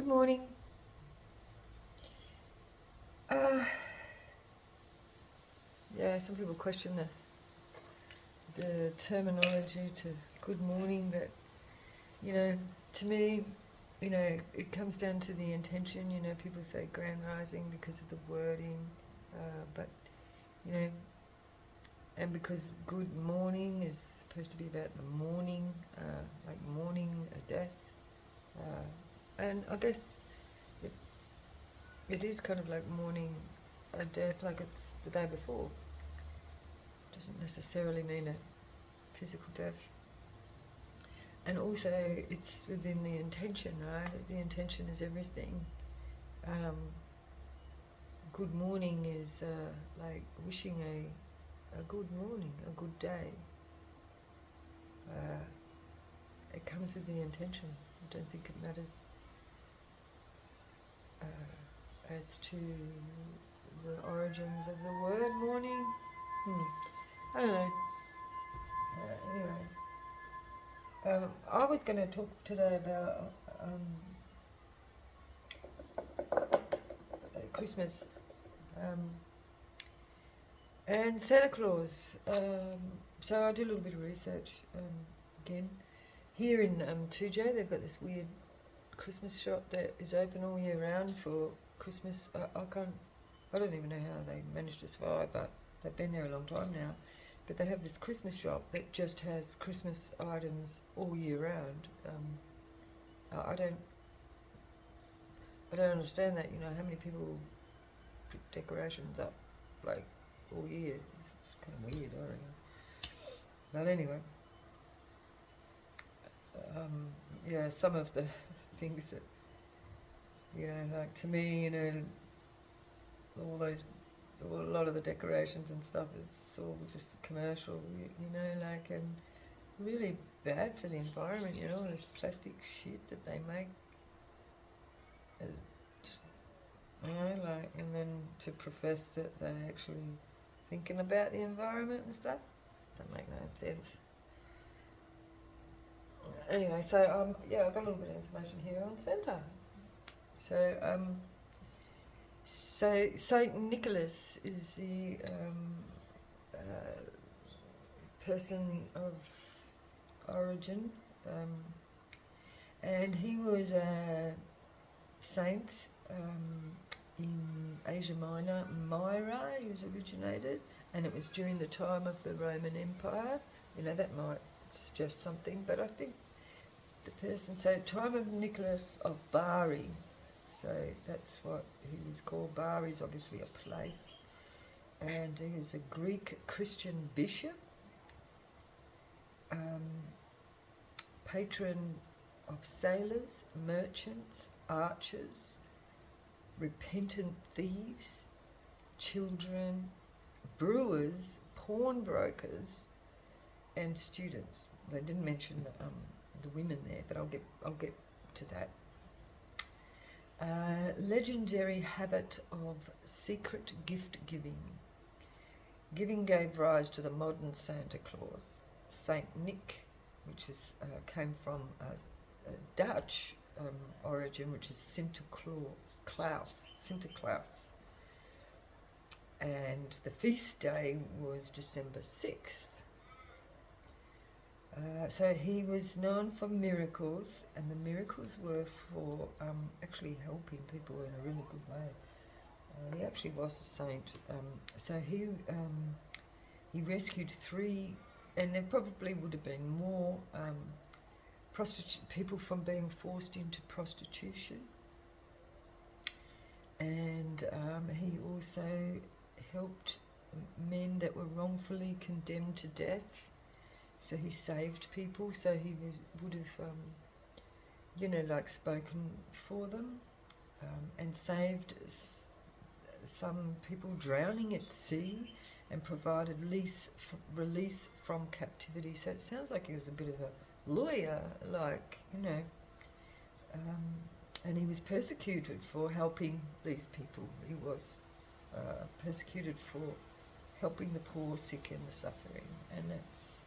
morning. Uh, yeah, some people question the terminology to good morning, but, to me, it comes down to the intention. People say grand rising because of the wording, but, you know, and because good morning is supposed to be about the morning, like mourning a death. And I guess it is kind of like mourning a death like it's the day before. Doesn't necessarily mean a physical death. And also, it's within the intention, right? The intention is everything. Good morning is like wishing a good morning, a good day. It comes with the intention. I don't think it matters as to the origins of the word morning. I don't know. Anyway, I was going to talk today about Christmas and Santa Claus. So I did a little bit of research again. Here in 2J, they've got this weird Christmas shop that is open all year round for Christmas. I don't even know how they managed to survive, but they've been there a long time now. But they have this Christmas shop that just has Christmas items all year round. I don't understand that. How many people put decorations up like all year? It's kind of weird, I reckon. But anyway, some of the things that like to me, a lot of the decorations and stuff is all just commercial, and really bad for the environment, all this plastic shit that they make. And then to profess that they're actually thinking about the environment and stuff, doesn't make no sense. Anyway, so I've got a little bit of information here on Santa. So Saint Nicholas is the person of origin, and he was a saint in Asia Minor, Myra. He was originated, and it was during the time of the Roman Empire. That might suggest something, but I think the person, so time of Nicholas of Bari, so that's what he was called. Bari is obviously a place, and he was a Greek Christian bishop, patron of sailors, merchants, archers, repentant thieves, children, brewers, pawnbrokers, and students. They didn't mention the women there, but I'll get to that. Legendary habit of secret gift giving. Giving gave rise to the modern Santa Claus. Saint Nick, which came from a Dutch origin, which is Sinterklaas, and the feast day was December 6th. So he was known for miracles, and the miracles were for actually helping people in a really good way. He actually was a saint. So he rescued 3, and there probably would have been more people from being forced into prostitution. And he also helped men that were wrongfully condemned to death. So he saved people. So he would have, spoken for them, and saved some people drowning at sea, and provided release from captivity. So it sounds like he was a bit of a lawyer, and he was persecuted for helping these people. He was persecuted for helping the poor, sick, and the suffering, and that's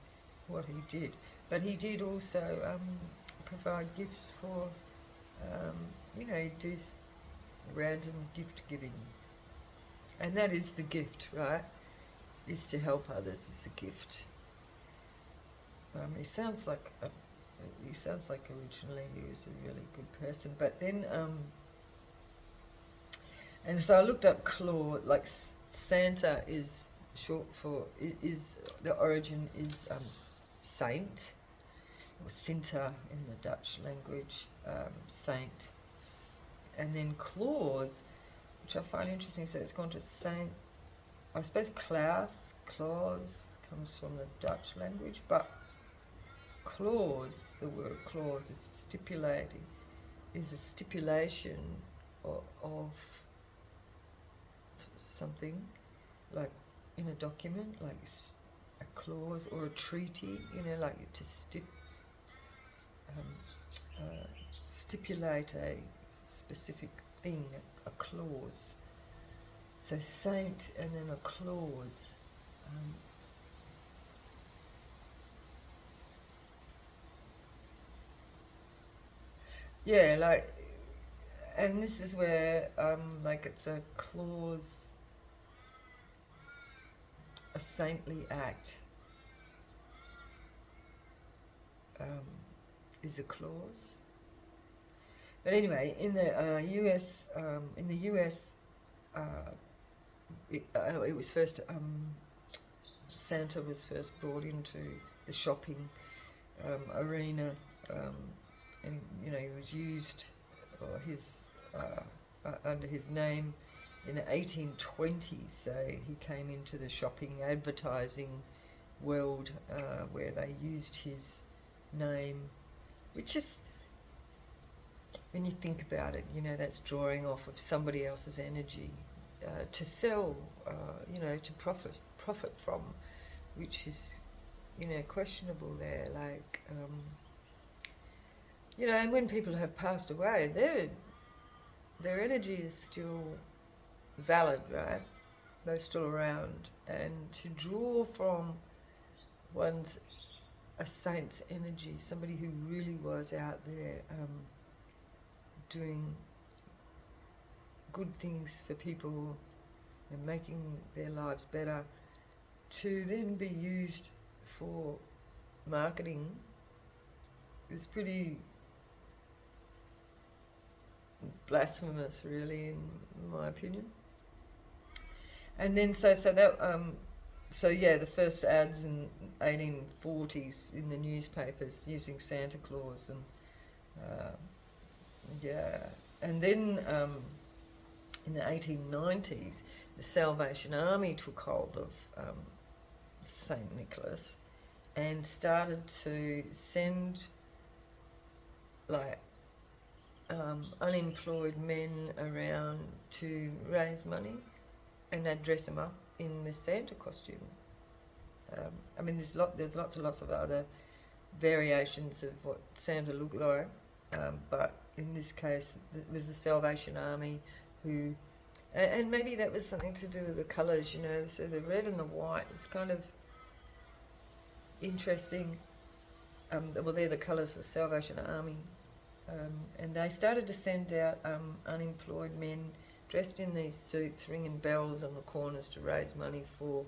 what he did. But he did also provide gifts for you know, you do random gift giving. And that is the gift, right? Is to help others is a gift. He sounds like originally he was a really good person, but then and so I looked up Claus. Like Santa is short for is the origin is saint or Sinter in the Dutch language, saint, and then Claus, which I find interesting. So it's gone to Saint. I suppose Klaus comes from the Dutch language, but clause, the word clause is stipulating, is a stipulation of something, like in a document, like a clause or a treaty, you know, like to stipulate a specific thing, a clause. So saint and then a clause. Yeah, like, and this is where, like, it's a clause, a saintly act, is a clause. But anyway, in the US, it was first, Santa was first brought into the shopping arena, and you know he was used, or his under his name in the 1820s. So he came into the shopping advertising world where they used his name, which is, when you think about it, you know, that's drawing off of somebody else's energy to sell, you know, to profit from, which is, you know, questionable there. Like, you know, and when people have passed away, their energy is still valid, right? They're still around, and to draw from a saint's energy, somebody who really was out there doing good things for people and making their lives better, to then be used for marketing is pretty blasphemous, really, in my opinion. And then so yeah, the first ads in 1840s in the newspapers using Santa Claus, and yeah, and then in the 1890s, the Salvation Army took hold of Saint Nicholas and started to send, like, unemployed men around to raise money, and they'd dress them up in the Santa costume. I mean, there's lots and lots of other variations of what Santa looked like, but in this case, it was the Salvation Army who, and maybe that was something to do with the colours, you know. So the red and the white is kind of interesting. Well, they're the colours for the Salvation Army. And they started to send out unemployed men dressed in these suits, ringing bells on the corners to raise money for,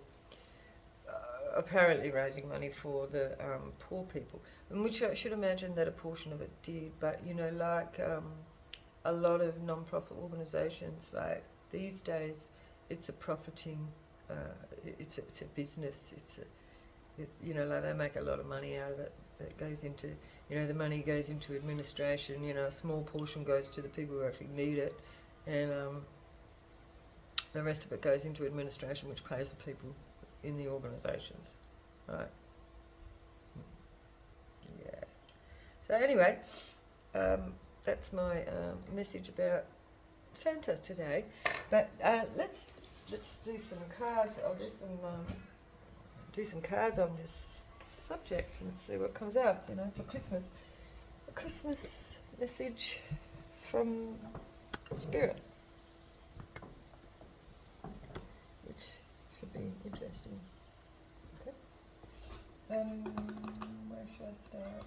apparently raising money for the poor people, and which I should imagine that a portion of it did. But, you know, like a lot of non-profit organisations, like these days, it's a profiting, it's a business. You know, like they make a lot of money out of it. That goes into, you know, the money goes into administration. You know, a small portion goes to the people who actually need it, and the rest of it goes into administration, which pays the people in the organisations, right? Yeah. So anyway, that's my message about Santa today. But let's do some cards. I'll do some cards on this subject and see what comes out, you know, for Christmas. A Christmas message from Spirit, which should be interesting. Okay. Where should I start?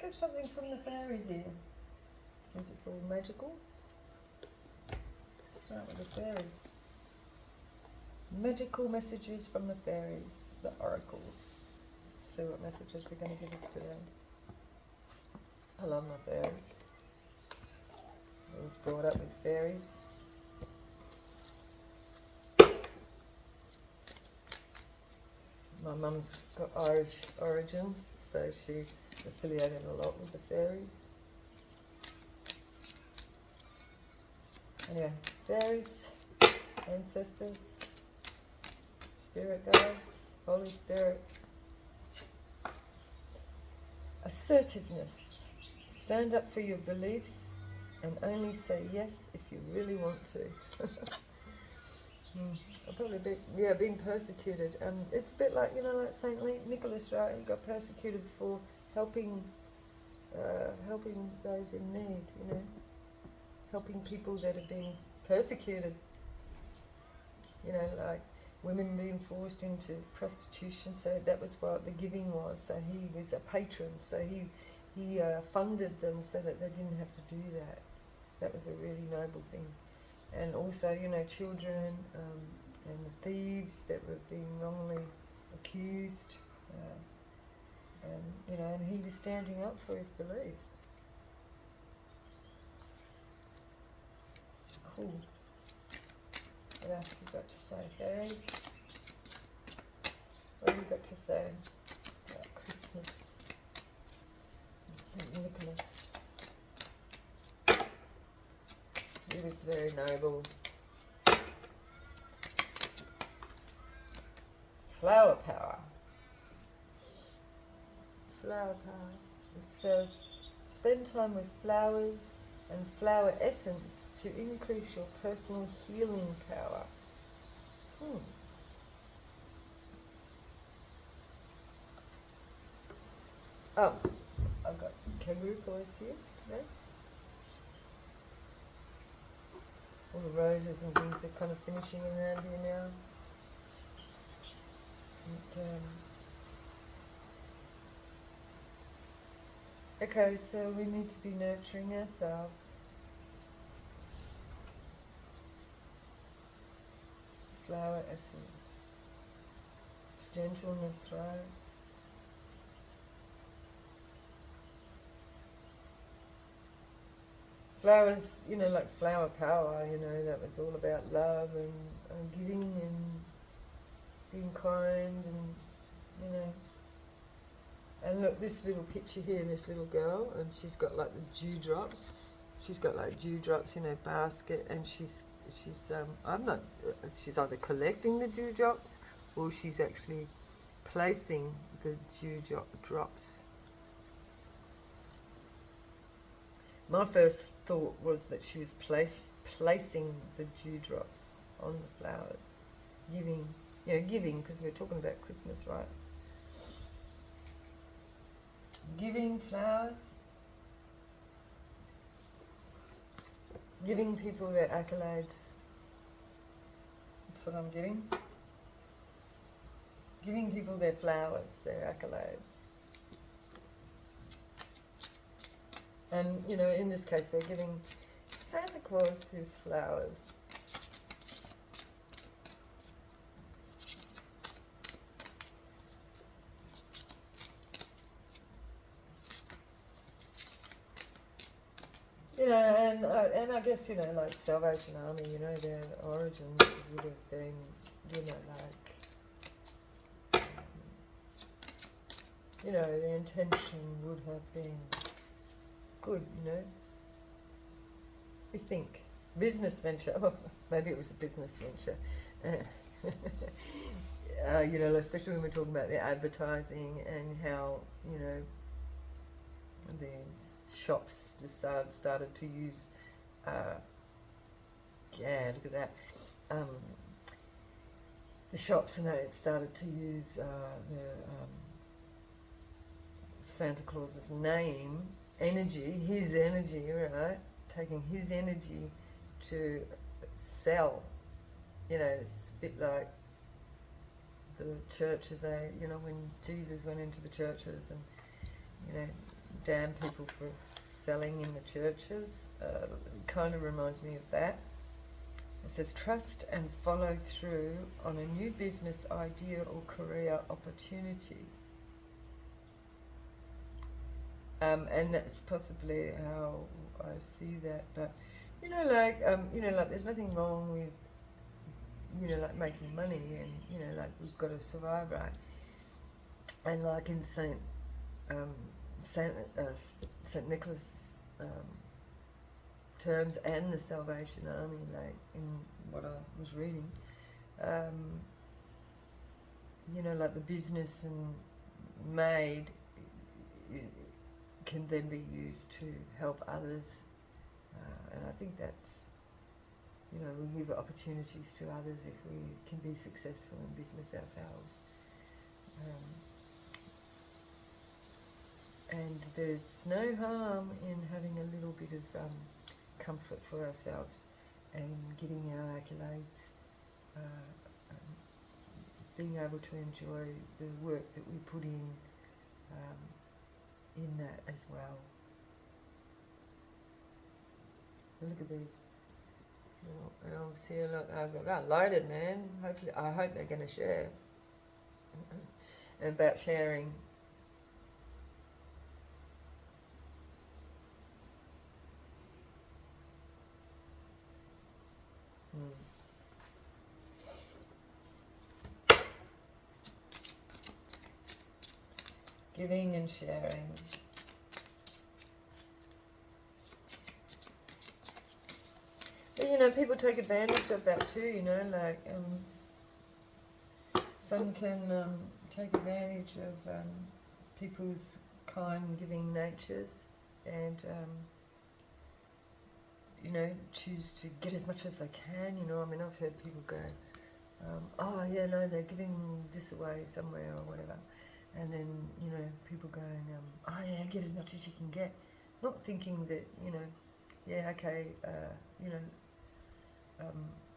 do something from the fairies here, since it's all magical. Let's start with the fairies. Magical messages from the fairies, the oracles. Let's see what messages they're going to give us today. I love my fairies. I was brought up with fairies. My mum's got Irish origins, so she affiliated a lot with the fairies. Anyway, fairies, ancestors, spirit guides, Holy Spirit. Assertiveness. Stand up for your beliefs and only say yes if you really want to. I'll probably be, being persecuted. It's a bit like, like Saint Nicholas, right? He got persecuted for helping those in need, helping people that have been persecuted. Like women being forced into prostitution. So that was what the giving was. So he was a patron. So he funded them so that they didn't have to do that. That was a really noble thing. And also, children and the thieves that were being wrongly accused. And he was standing up for his beliefs. Cool. What else have you got to say, fairies? What have you got to say about Christmas and St. Nicholas? He was very noble. Flower power. Flower power. It says, spend time with flowers and flower essence to increase your personal healing power. Oh, I've got kangaroo paws here today. All the roses and things are kind of finishing around here now. Okay, so we need to be nurturing ourselves. Flower essence. It's gentleness, right? Flowers, like flower power, that was all about love and giving and being kind and, And look, this little picture here, this little girl, and she's got like the dewdrops. She's got like dewdrops in her basket, and she's either collecting the dewdrops or she's actually placing the dewdrops. My first thought was that she was placing the dewdrops on the flowers, giving, because we're talking about Christmas, right? Giving flowers, giving people their accolades. That's what I'm getting. Giving people their flowers, their accolades. And, in this case, we're giving Santa Claus his flowers. And I guess, like Salvation Army, their origins would have been, the intention would have been good, We think. Business venture. Oh, maybe it was a business venture. Especially when we're talking about the advertising and how, the shops just started to use, look at that, the shops, and they started to use the Santa Claus's name, his energy, right? Taking his energy to sell. It's a bit like the churches, when Jesus went into the churches and, damn people for selling in the churches. It kind of reminds me of that. It says, trust and follow through on a new business idea or career opportunity. And that's possibly how I see that. But, like there's nothing wrong with, like making money and, like we've got to survive, right? And like in Saint Nicholas terms and the Salvation Army, like in what I was reading, like the business and made can then be used to help others, and I think that's, we give opportunities to others if we can be successful in business ourselves. And there's no harm in having a little bit of comfort for ourselves and getting our accolades, being able to enjoy the work that we put in that as well. Look at these little elves here. Look, they're loaded, man. I hope they're going to share. And about sharing. Giving and sharing. But, people take advantage of that too, like some can take advantage of people's kind, giving natures and, choose to get as much as they can, I've heard people go, they're giving this away somewhere or whatever. And then, people going, get as much as you can get. Not thinking that,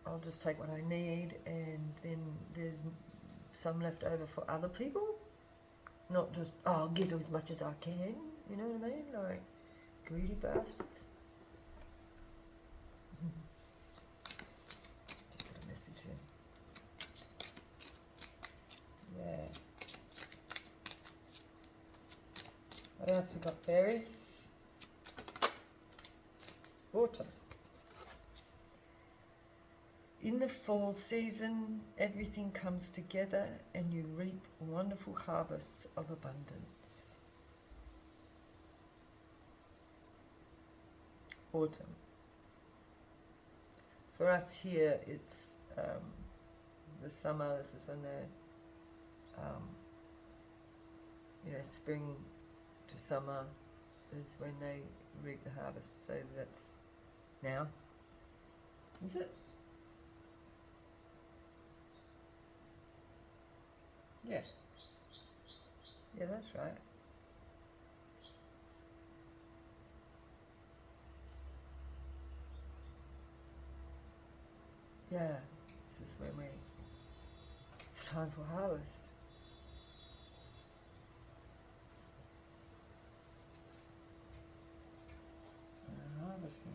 I'll just take what I need and then there's some left over for other people. Not just, I'll get as much as I can, you know what I mean? Like, greedy bastards. Just got a message in. Yeah. What else we got? Fairies. Autumn. In the fall season, everything comes together and you reap wonderful harvests of abundance. Autumn. For us here, it's the summer. This is when the spring to summer is when they reap the harvest. So that's now. Is it? Yeah. Yeah, that's right. Yeah, this is when it's time for harvest. Harvesting.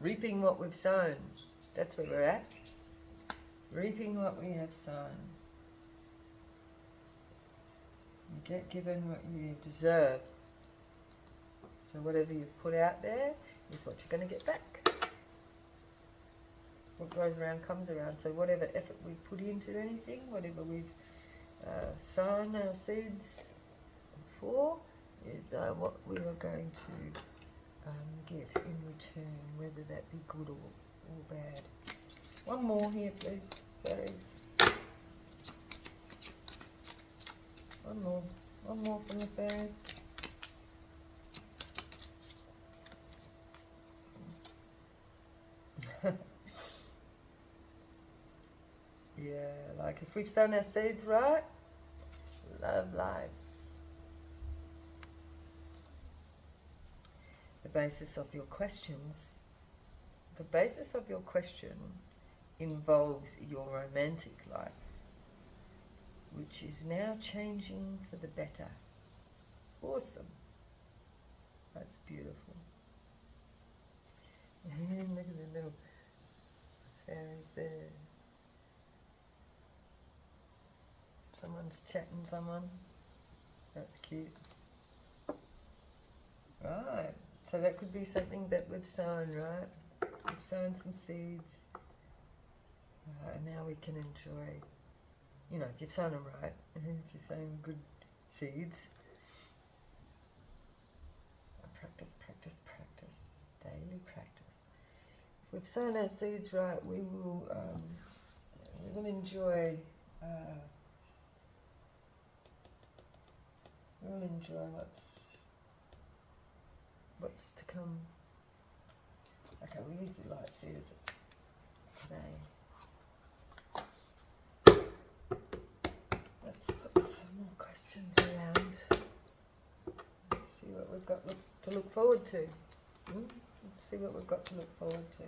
Reaping what we've sown. That's where we're at. Reaping what we have sown. You get given what you deserve. So whatever you've put out there is what you're going to get back. What goes around comes around. So whatever effort we put into anything, whatever we've sown our seeds for, is what we are going to get in return, whether that be good or bad. One more here, please, fairies. One more from the fairies. Yeah, like if we've sown our seeds right, love life. The basis of your question involves your romantic life, which is now changing for the better. Awesome. That's beautiful. Look at the little fairies there. Someone's chatting someone. That's cute. Right. So that could be something that we've sown, right? We've sown some seeds. And now we can enjoy, you know, if you've sown them right, if you're sowing good seeds. Practice, practice, practice. Daily practice. If we've sown our seeds right, we will enjoy we'll enjoy what's to come. Okay, we'll use the light seers today. Let's put some more questions around. Let's see what we've got to look forward to. Let's see what we've got to look forward to.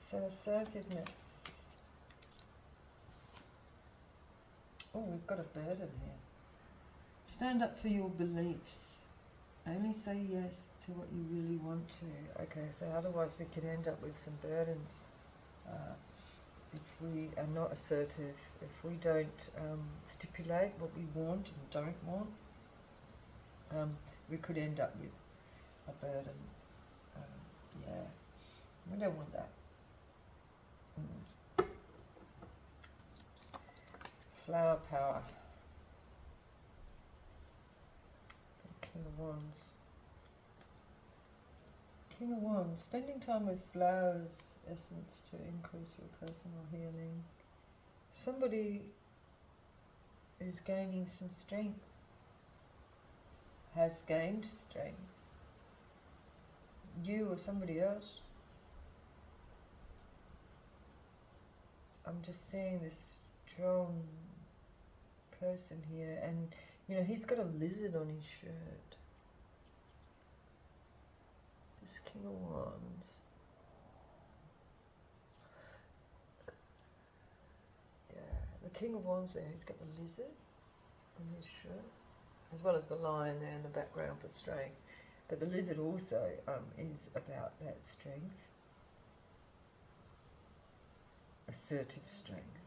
So assertiveness. Oh, we've got a burden here. Stand up for your beliefs. Only say yes to what you really want to. Okay, so otherwise we could end up with some burdens. If we are not assertive, if we don't stipulate what we want and don't want, we could end up with a burden. Yeah, we don't want that. Flower power. King of Wands. King of Wands. Spending time with flowers, essence to increase your personal healing. Somebody is gaining some strength. Has gained strength. You or somebody else. I'm just seeing this strong person here, and you know, he's got a lizard on his shirt. This King of Wands. Yeah, the King of Wands there, he's got the lizard on his shirt, as well as the lion there in the background for strength. But the lizard also is about that strength. Assertive strength.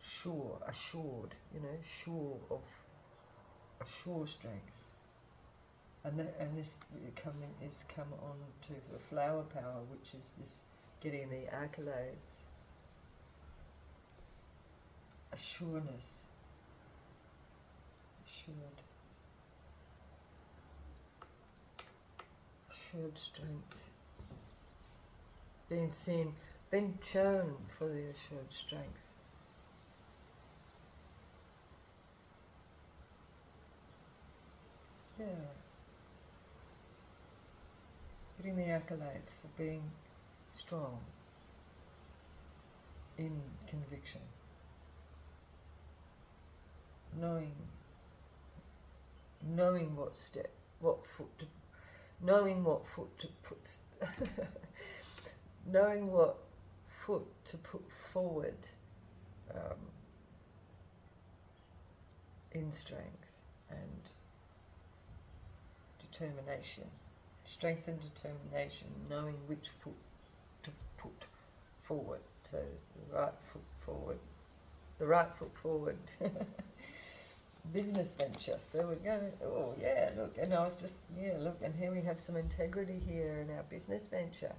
Sure, assured, you know, sure of, a sure strength. And this is come on to the flower power, which is this getting the accolades. Assuredness. Assured. Assured strength. Being seen, being shown for the assured strength. Yeah. Getting the accolades for being strong in conviction. Knowing what step, what foot to, knowing what foot to put, knowing what foot to put forward in strength and determination. Strength and determination, knowing which foot to put forward. So the right foot forward. The right foot forward. Business venture. So we're going, oh yeah, look, and I was just, yeah, look, and here we have some integrity here in our business venture.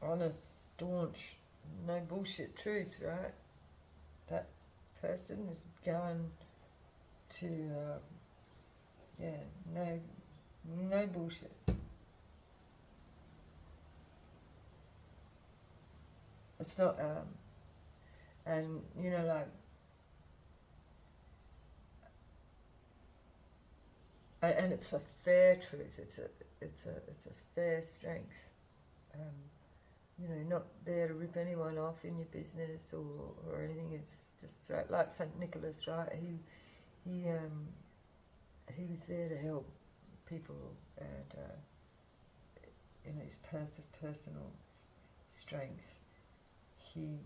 Honest, staunch, no bullshit truth, right? That person is going to, no bullshit. It's not, and you know, like, and it's a fair truth. It's a fair strength. You know, not there to rip anyone off in your business or anything. It's just right, like St. Nicholas, right? He was there to help people, and in his personal strength, he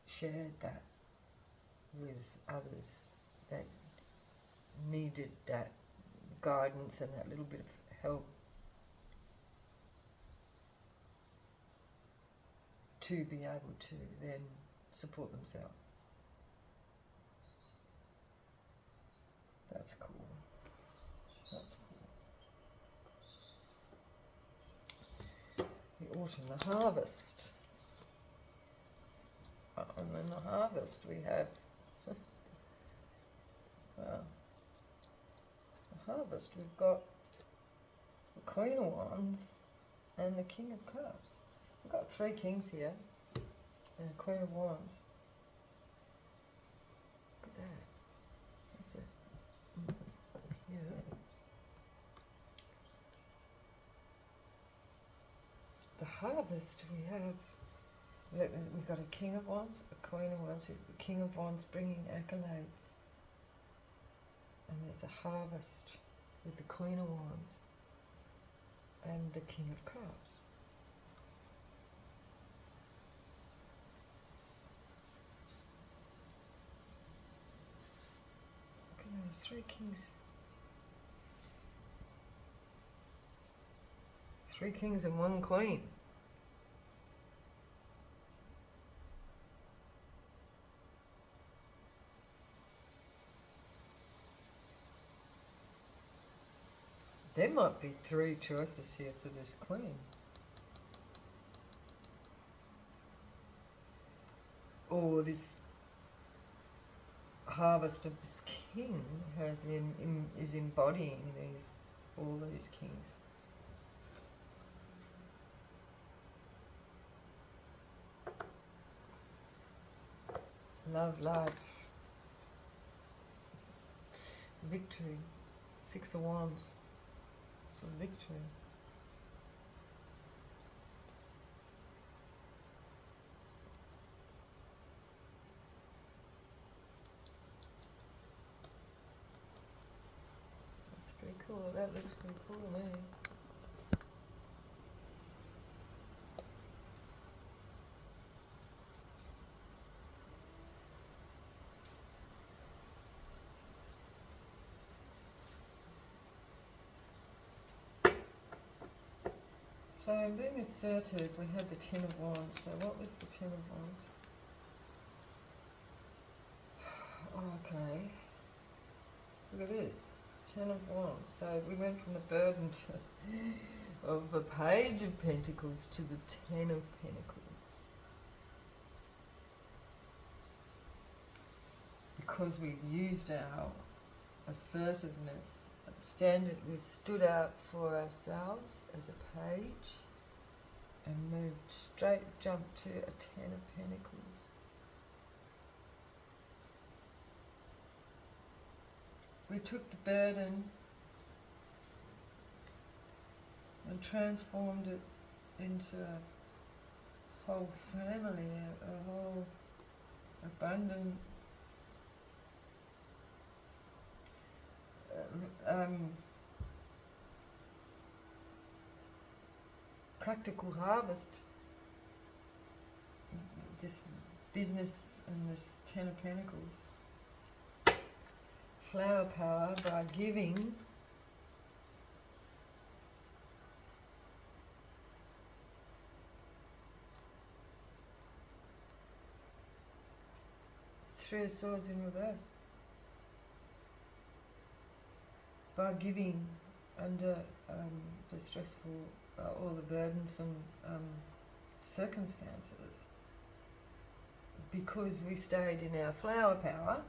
shared that with others. That needed that guidance and that little bit of help to be able to then support themselves. That's cool. That's cool. The autumn, the harvest. And then the harvest we have, well, the harvest we've got the Queen of Wands and the King of Cups. We've got 3 kings here and a Queen of Wands. Look at that. That's it. Yeah. The harvest we have, look, we've got a King of Wands, a Queen of Wands, the King of Wands bringing accolades. And there's a harvest with the Queen of Wands and the King of Cups. Look at those 3 kings. 3 kings and 1 queen. There might be 3 choices here for this queen. Or this harvest of this king is embodying all these kings. Love, life, victory, 6 of Wands. Victory. That's pretty cool. That looks pretty cool to me. So in being assertive, we had the 10 of Wands. So what was the 10 of Wands? Okay. Look at this. 10 of Wands. So we went from the burden of the Page of Pentacles to the 10 of Pentacles. Because we've used our assertiveness, we stood out for ourselves as a page and jumped to a 10 of Pentacles. We took the burden and transformed it into a whole family, a whole abundant practical harvest, this business and this 10 of Pentacles. Flower power by giving. Three of Swords in reverse. By giving under the stressful or the burdensome circumstances, because we stayed in our flower power,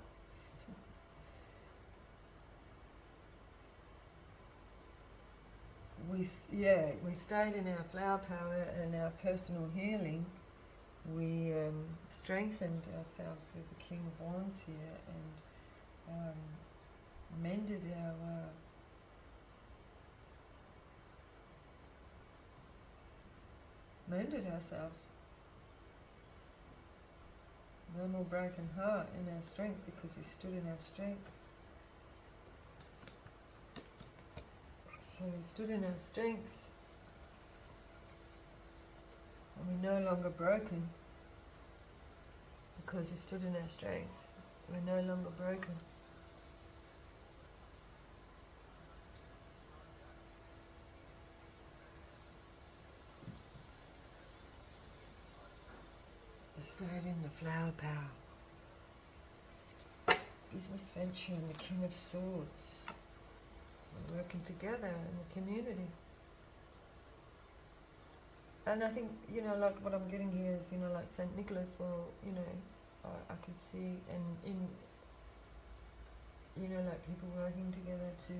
we stayed in our flower power and our personal healing. We strengthened ourselves with the King of Wands here and mended ourselves. No more broken heart in our strength, because we stood in our strength. So we stood in our strength and we're no longer broken because we stood in our strength. We're no longer broken. stayed in the flower power. Business venture and the King of Swords. We're working together in the community. And I think, like what I'm getting here is, like St. Nicholas, well, I could see, and in, like people working together to,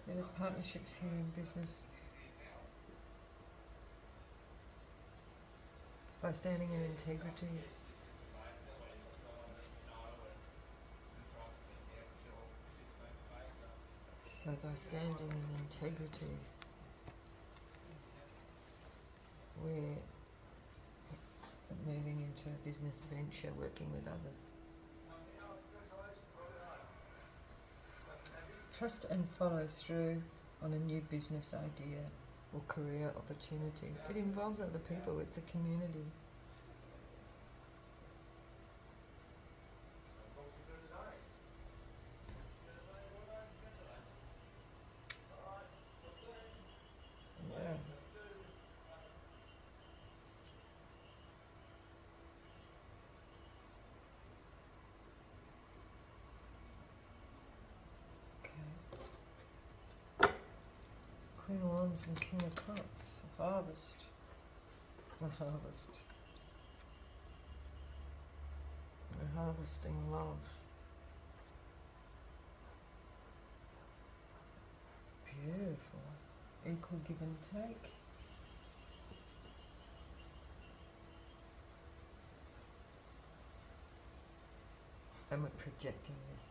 there's partnerships here in business. By standing in integrity. So by standing in integrity, we're moving into a business venture, working with others. Trust and follow through on a new business idea or career opportunity. It involves other people, it's a community. Yeah. Okay. Queen of Wands and King of Cups. The harvest. The harvest. We're harvesting love. Beautiful. Equal give and take. And we're projecting this.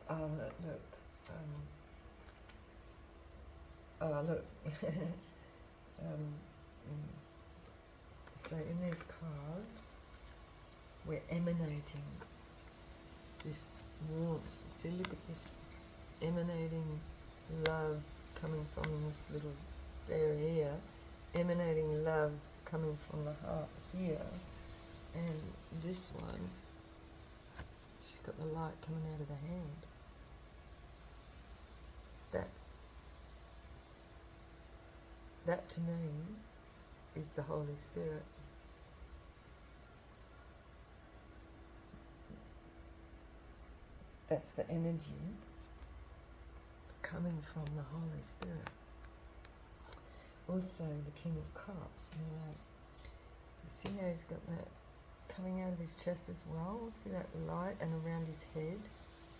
Look. Look. So in these cards, we're emanating this warmth. See, look at this emanating love coming from this little area here, emanating love coming from the heart here, and this one, she's got the light coming out of the hand. That to me is the Holy Spirit. That's the energy coming from the Holy Spirit. Also, the King of Cups, you see how he's got that coming out of his chest as well? See that light and around his head?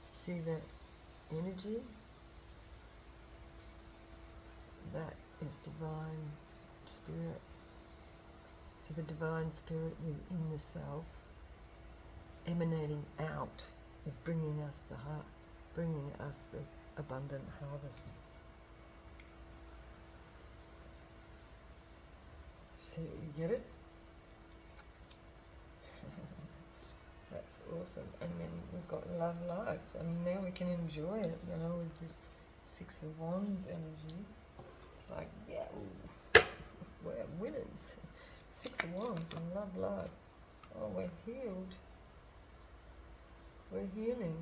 See that energy? That is divine spirit. So the divine spirit within the self, emanating out, is bringing us the heart, bringing us the abundant harvest. See, you get it? That's awesome. And then we've got love life, and now we can enjoy it, with this Six of Wands energy. It's like, yeah, we're winners. Six of Wands and love life. Oh, we're healed. We're healing.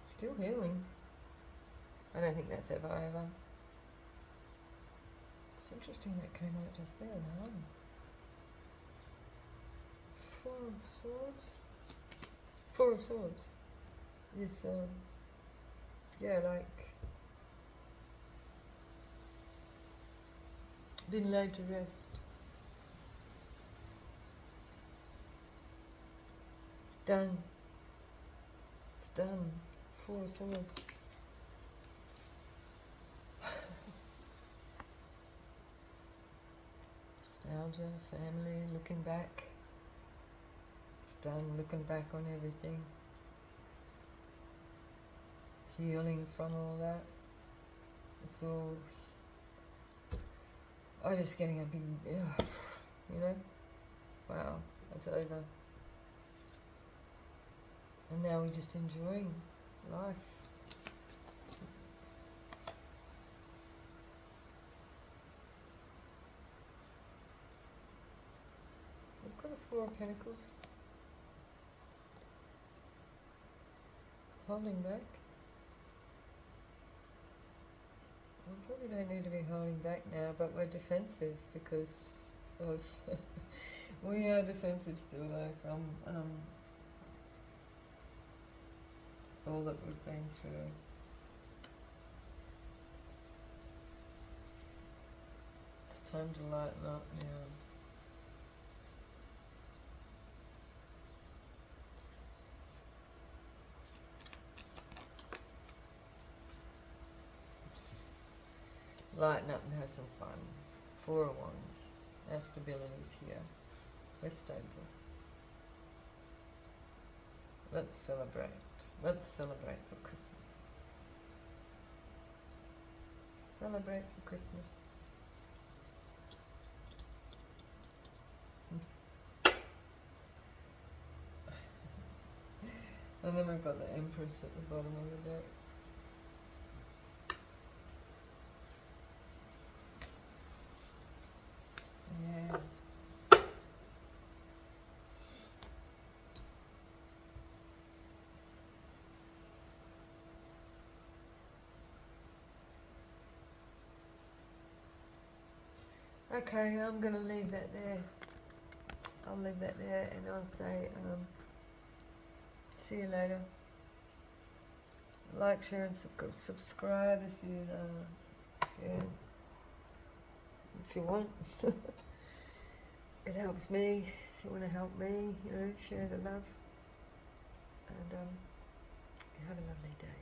Still healing. I don't think that's ever over. It's interesting that came out just there, no? Four of Swords. Four of Swords is, like been laid to rest. Done. It's done. Four of Swords. Nostalgia, family, looking back. It's done, looking back on everything. Healing from all that. It's all... I'm just getting a big... Wow, it's over. And now we're just enjoying life. We've got a Four of Pentacles. Holding back. We've probably don't need to be holding back now, but we're defensive because of we are defensive still though from all that we've been through. It's time to lighten up now. Lighten up and have some fun. Four of Wands. Our stability's here. We're stable. Let's celebrate. Let's celebrate for Christmas. Celebrate for Christmas. And then we've got the Empress at the bottom of the deck. Yeah. Okay, I'm going to leave that there. I'll leave that there and I'll say, see you later. Like, share and subscribe if you want. It helps me. If you want to help me, share the love. And have a lovely day.